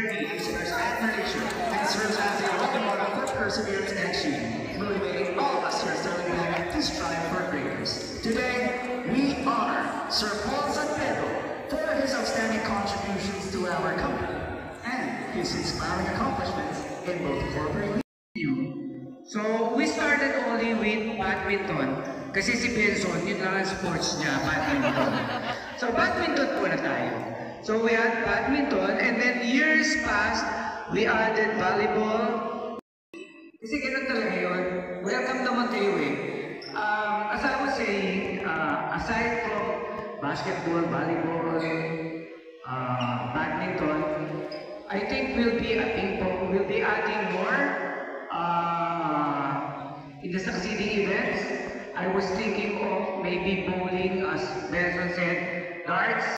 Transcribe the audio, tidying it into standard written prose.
games deserves admiration and serves as a role model for perseverance and achievement, motivating all of us here at Sterling Bank to strive for greatness. Today, we honor Sir Paul San Pedro for his outstanding contributions to our company and his inspiring accomplishments in both corporate and So, we started only with badminton. Kasi si Benson, yun lang ang sports niya, badminton. So, badminton po na tayo. So, we had badminton, and then years passed, we added volleyball. Kasi ganun talaga yun. Welcome naman kayo eh. As I was saying, aside from basketball, volleyball, badminton, I think we'll be adding more in the succeeding events. I was thinking of maybe bowling, as Benson said, darts.